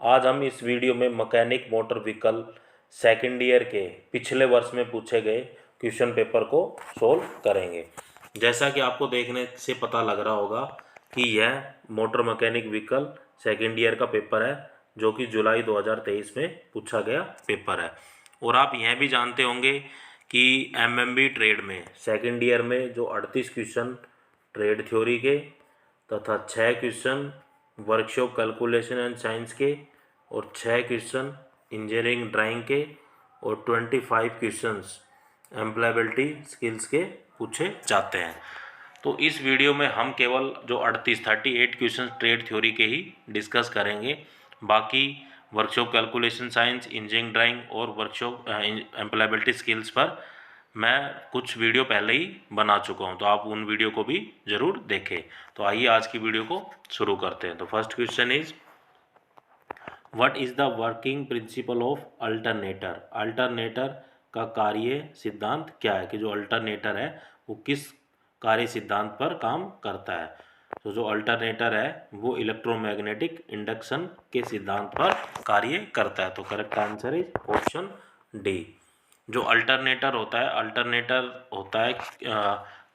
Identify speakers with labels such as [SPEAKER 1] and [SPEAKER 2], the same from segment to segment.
[SPEAKER 1] आज हम इस वीडियो में mechanic motor vehicle second year के पिछले वर्ष में पूछे गए क्वेश्चन पेपर को सोल्व करेंगे। जैसा कि आपको देखने से पता लग रहा होगा कि यह motor mechanic vehicle second year का पेपर है, जो कि जुलाई 2023 में पूछा गया पेपर है। और आप यह भी जानते होंगे कि एमएमबी ट्रेड में सेकेंड ईयर में जो 38 क्वेश्चन ट्रेड थ्योरी के तथा 6 question workshop calculation and science के और 6 क्वेश्चन इंजीनियरिंग ड्राइंग के और 25 क्वेश्चंस एम्प्लॉयबिलिटी स्किल्स के पूछे जाते हैं। तो इस वीडियो में हम केवल जो 38 क्वेश्चन ट्रेड थ्योरी के ही डिस्कस करेंगे। बाकी workshop calculation science, engineering drawing और वर्कशॉप एम्प्लॉयबिलिटी स्किल्स पर मैं कुछ वीडियो पहले ही बना चुका हूं, तो आप उन वीडियो को भी ज़रूर देखें। तो आइए आज की वीडियो को शुरू करते हैं। तो first question is what is the working principle of alternator. Alternator का कार्य सिद्धांत क्या है, कि जो अल्टरनेटर है वो किस कार्य सिद्धांत पर काम करता है। तो जो अल्टरनेटर है वो इलेक्ट्रोमैग्नेटिक इंडक्शन के सिद्धांत पर कार्य करता है। तो correct answer is option D. जो अल्टरनेटर होता है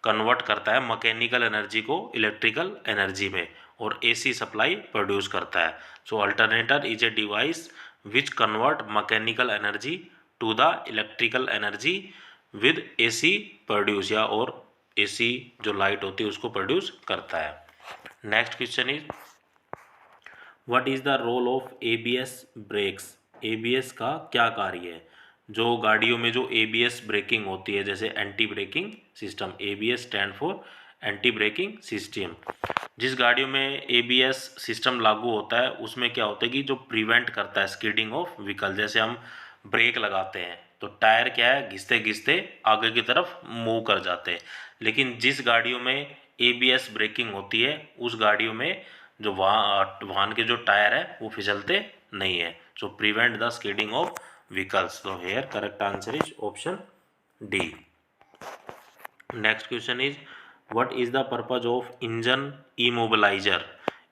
[SPEAKER 1] कन्वर्ट करता है मैकेनिकल एनर्जी को इलेक्ट्रिकल एनर्जी में और एसी सप्लाई प्रोड्यूस करता है। So alternator is a device which convert mechanical energy to the electrical energy with AC produce, या और एसी जो लाइट होती है उसको प्रोड्यूस करता है। Next question is what is the role of ABS brakes. ABS का क्या कार्य है। जो गाड़ियों में जो एबीएस ब्रेकिंग होती है, जैसे anti braking system, ABS stand for anti braking system. जिस गाड़ियों में एबीएस सिस्टम लागू होता है उसमें क्या होता है कि जो प्रिवेंट करता है स्किडिंग ऑफ व्हीकल। जैसे हम ब्रेक लगाते हैं तो टायर क्या है, घिसते घिसते आगे की तरफ मूव कर जाते हैं। लेकिन जिस गाड़ियों में एबीएस ब्रेकिंग होती है उस गाड़ियों में जो वाहन के जो टायर है वो फिसलते नहीं है। So prevent the skidding of vehicles. तो here correct answer is option D. Next question is what is the purpose of engine immobilizer.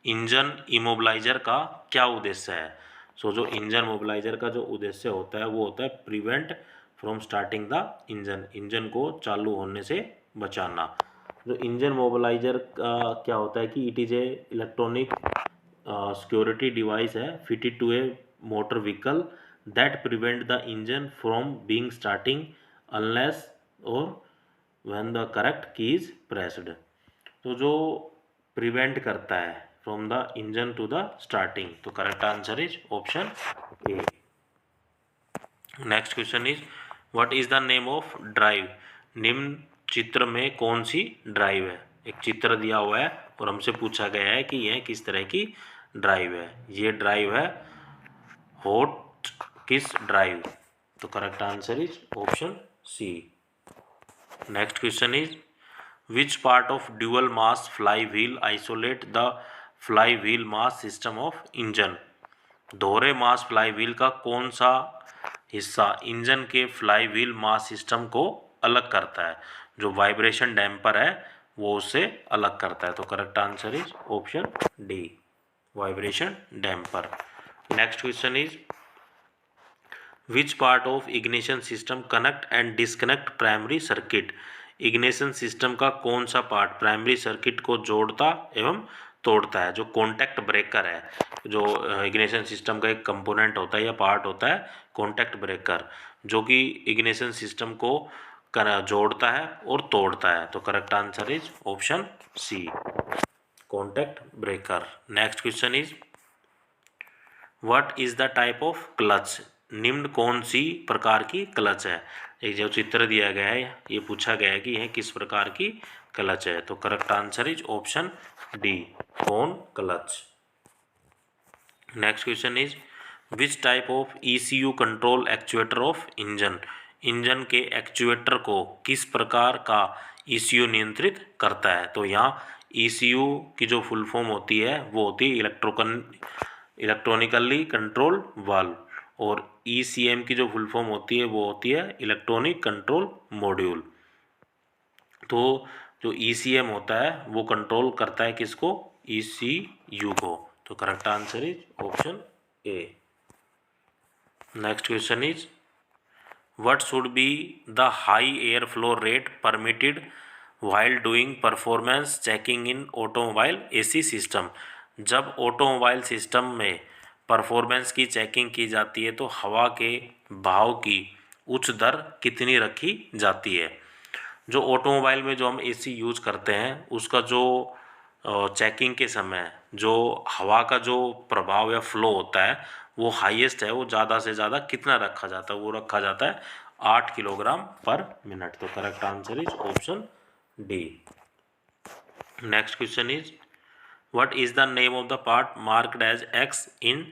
[SPEAKER 1] Engine immobilizer का क्या उद्देश्य है। सो जो इंजन मोबिलाइजर का जो उद्देश्य होता है वो होता है prevent from starting the engine, engine को चालू होने से बचाना। जो इंजन मोबिलाइजर का क्या होता है कि it is a electronic security device है fitted to a motor vehicle that prevent the engine from being starting unless और when the correct key is pressed. तो जो प्रिवेंट करता है from the engine to the starting, तो correct answer is option A. Next question is what is the name of drive. निम्न चित्र में कौन सी ड्राइव है। एक चित्र दिया हुआ है और हमसे पूछा गया है कि यह किस तरह की ड्राइव है। ये ड्राइव है हॉट किस ड्राइव। तो correct answer is option C. Next question is which part of dual mass flywheel isolate the flywheel mass system of engine. दोहरे मास फ्लाई व्हील का कौन सा हिस्सा इंजन के फ्लाई व्हील मास सिस्टम को अलग करता है। जो वाइब्रेशन डैम्पर है वो उससे अलग करता है। तो correct answer is option D, vibration damper. Next question is which part of ignition system connect and disconnect primary circuit. Ignition system का कौन सा पार्ट प्राइमरी सर्किट को जोड़ता एवं तोड़ता है। जो कॉन्टैक्ट ब्रेकर है, जो इग्निशन सिस्टम का एक कंपोनेंट होता है या पार्ट होता है कॉन्टैक्ट ब्रेकर, जो कि इग्निशन सिस्टम को जोड़ता है और तोड़ता है। तो correct answer is option C, contact breaker. Next question is what is the type of clutch. निम्न कौन सी प्रकार की क्लच है। एक जो चित्र दिया गया है ये पूछा गया है कि यह किस प्रकार की क्लच है। तो correct answer is option D, कौन clutch. Next question is which type of ECU control actuator of engine. Engine के एक्चुएटर को किस प्रकार का ईसीयू नियंत्रित करता है। तो यहाँ ईसीयू की जो फुल फॉर्म होती है वो होती है इलेक्ट्रॉनिकली कंट्रोल वाल्व, और ईसीएम की जो फुल फॉर्म होती है वो होती है इलेक्ट्रॉनिक कंट्रोल मॉड्यूल। तो जो ईसीएम होता है वो कंट्रोल करता है किसको, ईसीयू को। तो correct answer is option A. Next question is what should be the high airflow rate permitted while doing performance checking in automobile AC system। जब ऑटोमोबाइल सिस्टम में परफॉर्मेंस की चेकिंग की जाती है तो हवा के बहाव की उच्च दर कितनी रखी जाती है। जो ऑटोमोबाइल में जो हम एसी यूज करते हैं उसका जो चेकिंग के समय जो हवा का जो प्रभाव या फ्लो होता है वो हाईएस्ट है, वो ज़्यादा से ज़्यादा कितना रखा जाता है, वो रखा जाता है 8 किलोग्राम पर मिनट। तो correct answer is option D. Next question is what is the name of the part marked as X in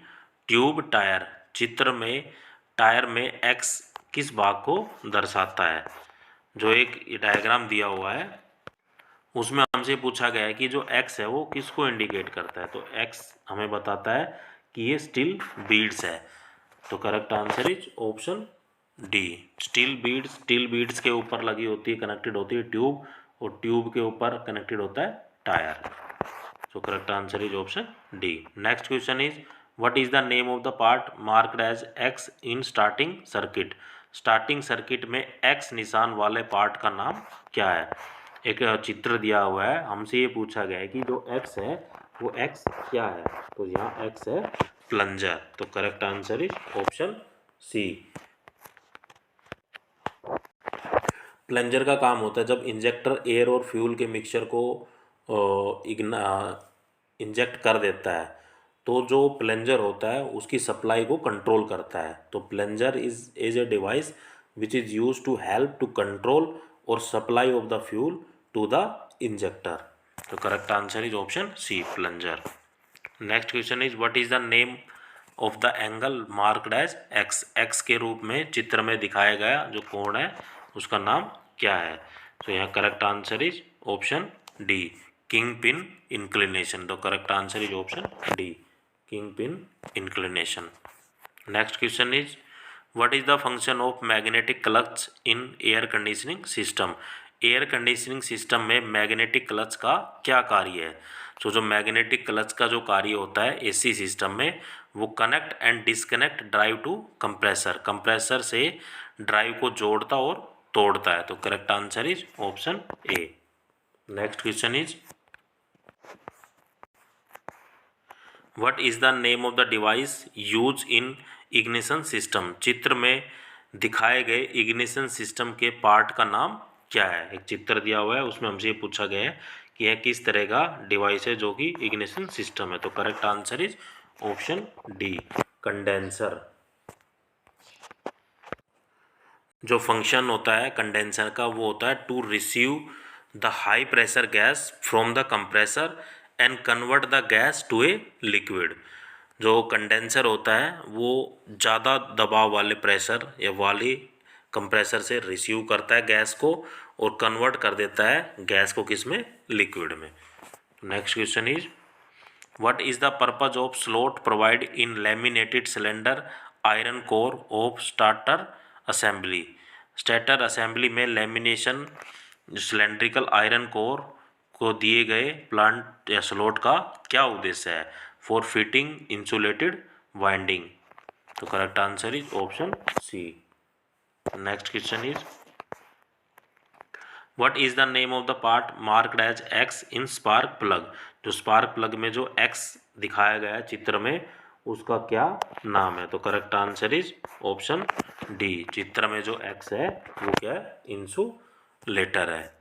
[SPEAKER 1] tube tyre. चित्र में टायर में एक्स किस भाग को दर्शाता है। जो एक डायग्राम दिया हुआ है उसमें हमसे पूछा गया है कि जो एक्स है वो किसको इंडिकेट करता है। तो एक्स हमें बताता है कि ये स्टील बीड्स है। तो correct answer is option D. Steel beads के ऊपर लगी होती है, कनेक्टेड होती है ट्यूब, और ट्यूब के ऊपर कनेक्टेड होता है tyre. So correct answer is option D. Next question is what is the name of the part marked as X in starting circuit. Starting circuit में एक्स निशान वाले पार्ट का नाम क्या है। एक चित्र दिया हुआ है, हमसे ये पूछा गया है कि जो एक्स है वो एक्स क्या है। तो यहाँ एक्स है प्लंजर। तो correct answer is option C. Plunger का काम होता है जब इंजेक्टर एयर और फ्यूल के मिक्सचर को इंजेक्ट कर देता है तो जो प्लंजर होता है उसकी सप्लाई को कंट्रोल करता है। तो plunger is a device which is use to help to control और supply of the fuel to the injector. तो correct answer is option C plunger. Next question is what is the name of the angle marked as X. X के रूप में चित्र में दिखाया गया जो कोण है उसका नाम क्या है। तो यहाँ correct answer is option D king pin inclination. तो correct answer is option D king pin inclination. Next question is what is the function of magnetic clutch in air conditioning system. Air conditioning system में magnetic clutch का क्या कार्य है। तो जो magnetic clutch का जो कार्य होता है एसी सिस्टम में वो connect and disconnect drive to compressor. Compressor से ड्राइव को जोड़ता और तोड़ता है। तो correct answer is option A. Next question is what is the name of the device use in ignition system. चित्र में दिखाए गए इग्निशन सिस्टम के पार्ट का नाम क्या है। एक चित्र दिया हुआ है उसमें हमसे ये पूछा गया है कि यह किस तरह का डिवाइस है जो कि इग्निशन सिस्टम है। तो correct answer is option D condenser. जो फंक्शन होता है कंडेंसर का वो होता है to receive the high pressure gas from the compressor and convert the gas to a liquid. जो कंडेंसर होता है वो ज़्यादा दबाव वाले प्रेशर या वाली कंप्रेसर से रिसीव करता है गैस को और कन्वर्ट कर देता है गैस को किस में, लिक्विड में। Next question is what is the purpose of slot provide in laminated cylinder iron core of starter assembly. Starter assembly में लेमिनेशन सिलेंड्रिकल आयरन कोर को दिए गए प्लांट या स्लॉट का क्या उद्देश्य है। For fitting insulated winding. तो correct answer is option C. Next question is what is the name of the part marked as X in spark plug. जो स्पार्क प्लग में जो एक्स दिखाया गया है चित्र में उसका क्या नाम है। तो correct answer is option D. चित्र में जो एक्स है वो क्या है, इंसुलेटर है।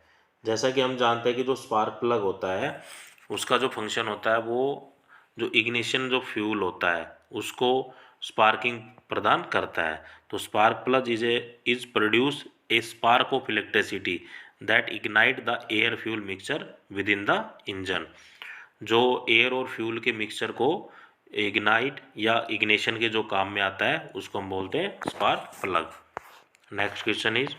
[SPEAKER 1] जैसा कि हम जानते हैं कि जो स्पार्क प्लग होता है उसका जो फंक्शन होता है वो जो इग्निशन जो फ्यूल होता है उसको स्पार्किंग प्रदान करता है। तो spark plug is produce a spark of electricity that ignite the air fuel mixture with in the engine. जो एयर और फ्यूल के मिक्सचर को इग्नाइट या इग्निशन के जो काम में आता है उसको हम बोलते हैं spark plug. Next question is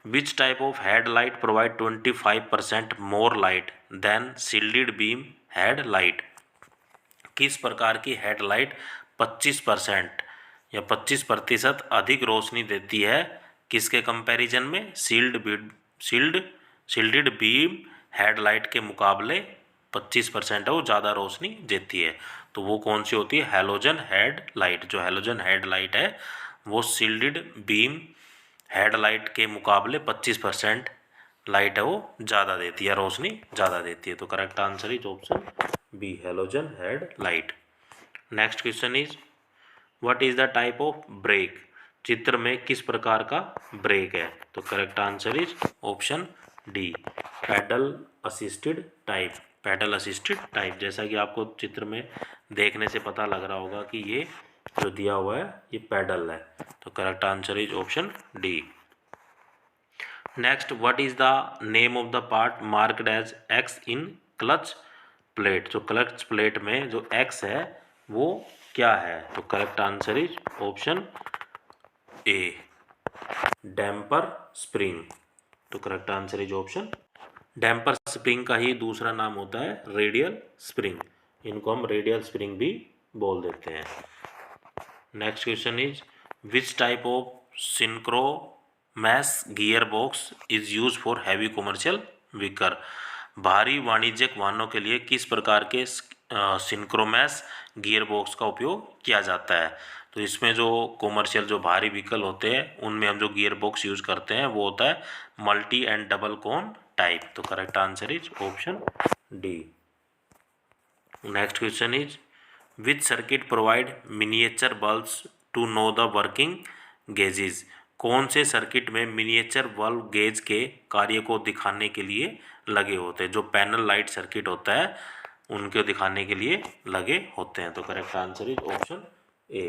[SPEAKER 1] which type of headlight provide 25% more light than shielded beam headlight. किस प्रकार की हेडलाइट 25% या 25% अधिक रोशनी देती है किसके कंपैरिजन में, शील्डेड बीम हेडलाइट के मुकाबले 25% है वो ज़्यादा रोशनी देती है। तो वो कौन सी होती है, हैलोजन हेड लाइट। जो हैलोजन हेड लाइट है वो शील्डेड बीम हेडलाइट के मुकाबले 25% लाइट है वो ज़्यादा देती है, रोशनी ज़्यादा देती है। तो correct answer is option B, halogen headlight. Next question is what is the type of brake. चित्र में किस प्रकार का ब्रेक है। तो correct answer is option D, pedal assisted type. Pedal assisted type, जैसा कि आपको चित्र में देखने से पता लग रहा होगा कि ये जो दिया हुआ है ये पैडल है। तो correct answer is option D. Next, what is the name of the part marked as X in clutch plate. जो क्लच प्लेट में जो एक्स है वो क्या है। तो correct answer is option A, damper spring. तो correct answer is option, damper spring का ही दूसरा नाम होता है रेडियल स्प्रिंग। इनको हम रेडियल स्प्रिंग भी बोल देते हैं। Next question is which type of synchromesh gear box is use for heavy commercial vehicle. भारी वाणिज्यिक वाहनों के लिए किस प्रकार के सिंक्रोमैस गियर बॉक्स का उपयोग किया जाता है। तो इसमें जो कॉमर्शियल जो भारी व्हीकल होते हैं उनमें हम जो गियर बॉक्स यूज करते हैं वो होता है multi and double cone type. तो correct answer is option D. Next question is which circuit provide miniature bulbs to know the working gauges. कौन से सर्किट में मिनिएचर बल्ब गेज के कार्य को दिखाने के लिए लगे होते हैं। जो पैनल लाइट सर्किट होता है उनके दिखाने के लिए लगे होते हैं। तो correct answer is option A.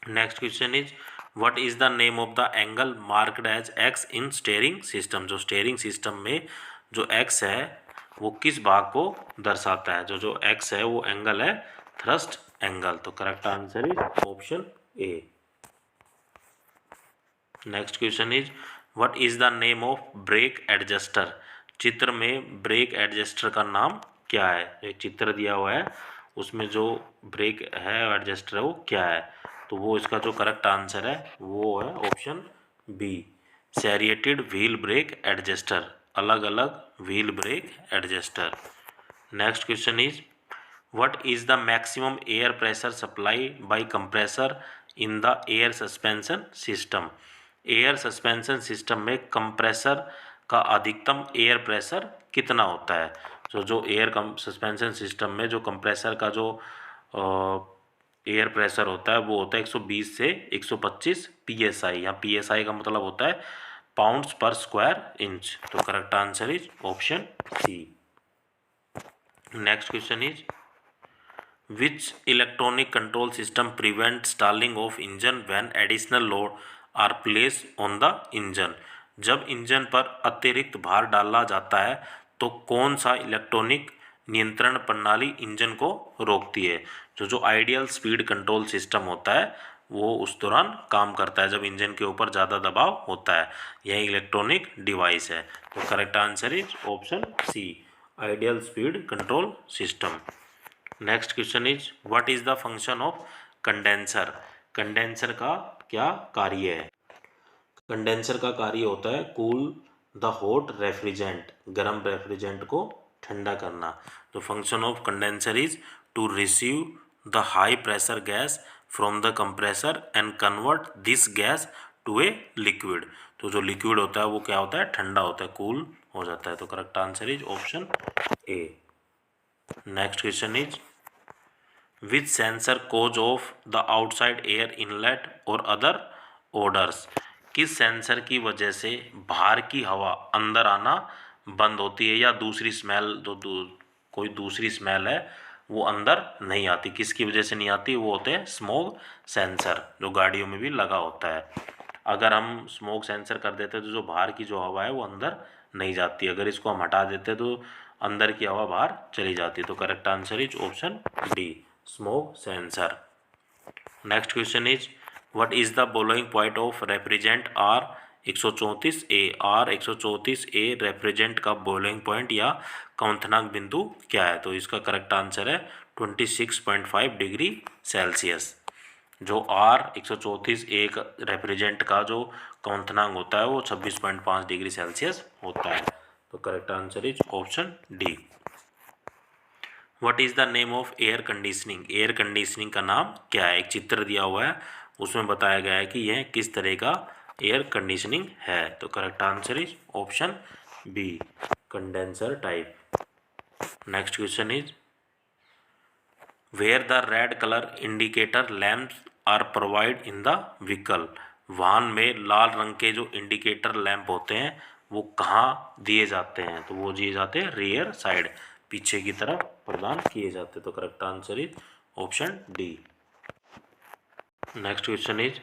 [SPEAKER 1] Next question is what is the name of the angle marked as X in steering system. जो स्टीयरिंग सिस्टम में जो एक्स है वो किस भाग को दर्शाता है। जो एक्स है वो एंगल है थ्रस्ट एंगल। तो correct answer is option A. Next question is what is the name of brake adjuster. चित्र में ब्रेक एडजस्टर का नाम क्या है। एक चित्र दिया हुआ है उसमें जो ब्रेक है एडजस्टर है वो क्या है। तो वो इसका जो करेक्ट आंसर है वो है option B, serrated wheel brake adjuster. अलग अलग wheel brake adjuster. Next question is what is the maximum air pressure supply by compressor in the air suspension system. Air suspension system में compressor का अधिकतम air pressure कितना होता है। जो air suspension system में जो कंप्रेसर का जो एयर प्रेशर होता है वो होता है 120 से 125 psi। या psi का मतलब होता है पाउंड्स पर स्क्वायर इंच। तो correct answer is option C. Next question is which electronic control system prevent stalling of engine when additional load are place on the engine. जब इंजन पर अतिरिक्त भार डाला जाता है तो कौन सा इलेक्ट्रॉनिक नियंत्रण प्रणाली इंजन को रोकती है। जो आइडियल स्पीड कंट्रोल सिस्टम होता है वो उस दौरान काम करता है जब इंजन के ऊपर ज़्यादा दबाव होता है। यह इलेक्ट्रॉनिक डिवाइस है। तो correct answer is option C, ideal speed control system. Next question is what is the function of condenser. Condenser का क्या कार्य है। कंडेंसर का कार्य होता है कूल द हॉट रेफ्रिजरेंट, गर्म रेफ्रिजरेंट को ठंडा करना। तो function of condenser is to receive the high pressure gas from the compressor and convert this gas to a liquid. तो जो लिक्विड होता है वो क्या होता है, ठंडा होता है, कूल हो जाता है। तो correct answer is option A. Next question is which sensor cause of the outside air inlet और अदर ओडर्स। किस सेंसर की वजह से बाहर की हवा अंदर आना बंद होती है या दूसरी स्मेल कोई दूसरी स्मेल है वो अंदर नहीं आती। किसकी वजह से नहीं आती, वो होते हैं स्मोक सेंसर, जो गाड़ियों में भी लगा होता है। अगर हम स्मोक सेंसर कर देते तो जो बाहर की जो हवा है वो अंदर नहीं जाती। अगर इसको हम हटा देते तो अंदर की हवा बाहर चली जाती। तो correct answer is option D, smoke sensor. Next question is what is the boiling point of refrigerant R 134A। R 134A refrigerant का बोलोइंग पॉइंट या क्वथनांक बिंदु क्या है। तो इसका करेक्ट आंसर है 26.5 डिग्री सेल्सियस। जो आर 134A रेफ्रिजरेंट का जो क्वथनांक होता है वो 26.5 डिग्री सेल्सियस होता है। तो correct answer is option D. What is the name of air conditioning, air conditioning का नाम क्या है। एक चित्र दिया हुआ है, उसमें बताया गया है कि यह किस तरह का एयर कंडीशनिंग है। तो correct answer is option B, condenser type. Next question is where the red colour indicator lamps are provide in the vehicle, वाहन में लाल रंग के जो इंडिकेटर लैंप होते हैं वो कहाँ दिए जाते हैं। तो वो दिए जाते हैं रियर साइड, पीछे की तरफ प्रदान किए जाते हैं। तो correct answer is option D. Next question is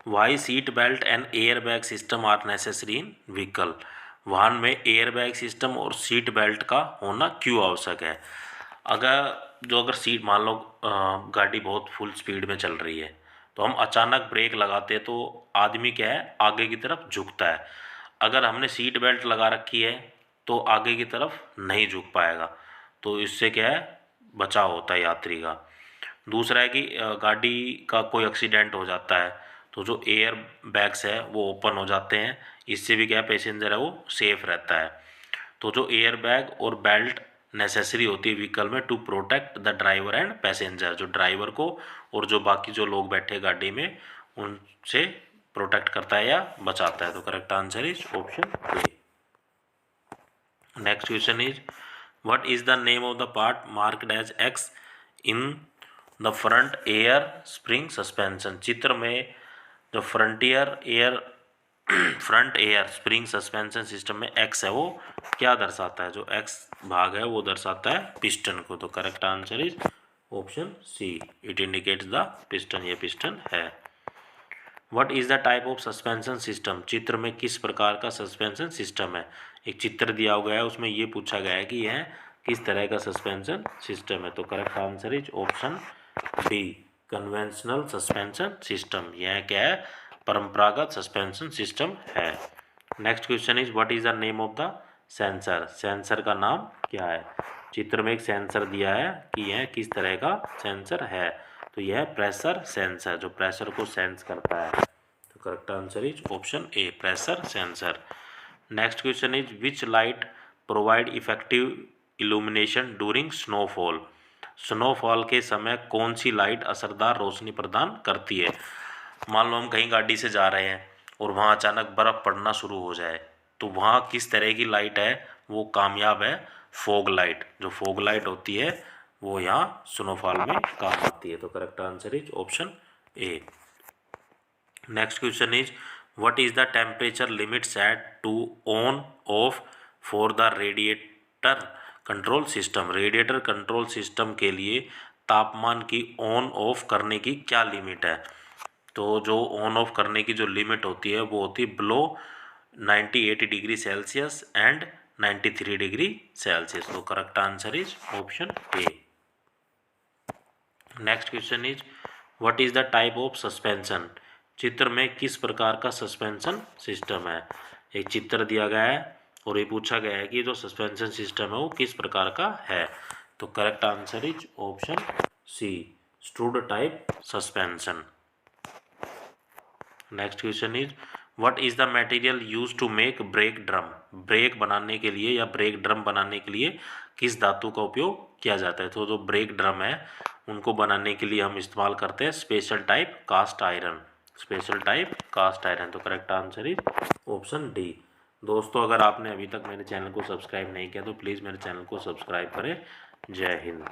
[SPEAKER 1] why seat belt and airbag system are necessary in vehicle, वाहन में एयर बैग सिस्टम और सीट बेल्ट का होना क्यों आवश्यक है। अगर सीट मान लो गाड़ी बहुत फुल स्पीड में चल रही है, तो हम अचानक ब्रेक लगाते हैं तो आदमी क्या है आगे की तरफ झुकता है। अगर हमने सीट बेल्ट लगा रखी है तो आगे की तरफ नहीं झुक पाएगा, तो इससे क्या है बचाव होता है यात्री का। दूसरा है कि गाड़ी का कोई एक्सीडेंट हो जाता है तो जो एयर बैग्स है वो ओपन हो जाते हैं, इससे भी क्या पैसेंजर है वो सेफ रहता है। तो जो एयर बैग और बेल्ट नेसेसरी होती है व्हीकल में to protect the driver and passenger, जो ड्राइवर को और जो बाकी जो लोग बैठे गाड़ी में उनसे प्रोटेक्ट करता है या बचाता है। तो correct answer is option A. Next question is what is the name of the part marked as X in the front air spring suspension, चित्र में जो front air spring suspension system में एक्स है वो क्या दर्शाता है। जो एक्स भाग है वो दर्शाता है पिस्टन को। तो correct answer is option C, it indicates the piston, ये पिस्टन है। What is the type of suspension system, चित्र में किस प्रकार का सस्पेंशन सिस्टम है। एक चित्र दिया गया है, उसमें ये पूछा गया है कि यह किस तरह का सस्पेंशन सिस्टम है। तो correct answer is option B, conventional suspension system. यह क्या है परंपरागत सस्पेंशन सिस्टम है। Next question is what is the name of the sensor, sensor का नाम क्या है। चित्र में एक सेंसर दिया है कि यह किस तरह का सेंसर है। तो यह प्रेशर सेंसर, जो प्रेशर को सेंस करता है। तो correct answer is option A, pressure sensor. Next question is which light provide effective illumination during snowfall, snowfall के समय कौन सी लाइट असरदार रोशनी प्रदान करती है। मान लो हम कहीं गाड़ी से जा रहे हैं और वहाँ अचानक बर्फ़ पड़ना शुरू हो जाए, तो वहाँ किस तरह की लाइट है वो कामयाब है, फॉग लाइट। जो फॉग लाइट होती है वो यहाँ स्नोफॉल में काम आती है। तो correct answer is option A. Next question is what is the temperature limit set to on off for the radiator control system, radiator control system के लिए तापमान की ऑन ऑफ करने की क्या लिमिट है। तो जो ऑन ऑफ करने की जो लिमिट होती है वो होती है below 98 degree Celsius and 93 degree Celsius. तो correct answer is option A. Next question is what is the type of suspension, चित्र में किस प्रकार का सस्पेंशन सिस्टम है। एक चित्र दिया गया है और ये पूछा गया है कि जो सस्पेंशन सिस्टम है वो किस प्रकार का है। तो correct answer is option C, strut type suspension. Next question is what is the material use to make brake drum, brake बनाने के लिए या ब्रेक ड्रम बनाने के लिए किस धातु का उपयोग किया जाता है। तो जो ब्रेक ड्रम है उनको बनाने के लिए हम इस्तेमाल करते हैं special type cast iron, special type cast iron. तो correct answer is option D. दोस्तों अगर आपने अभी तक मेरे चैनल को सब्सक्राइब नहीं किया तो प्लीज़ मेरे चैनल को सब्सक्राइब करें। जय हिंद।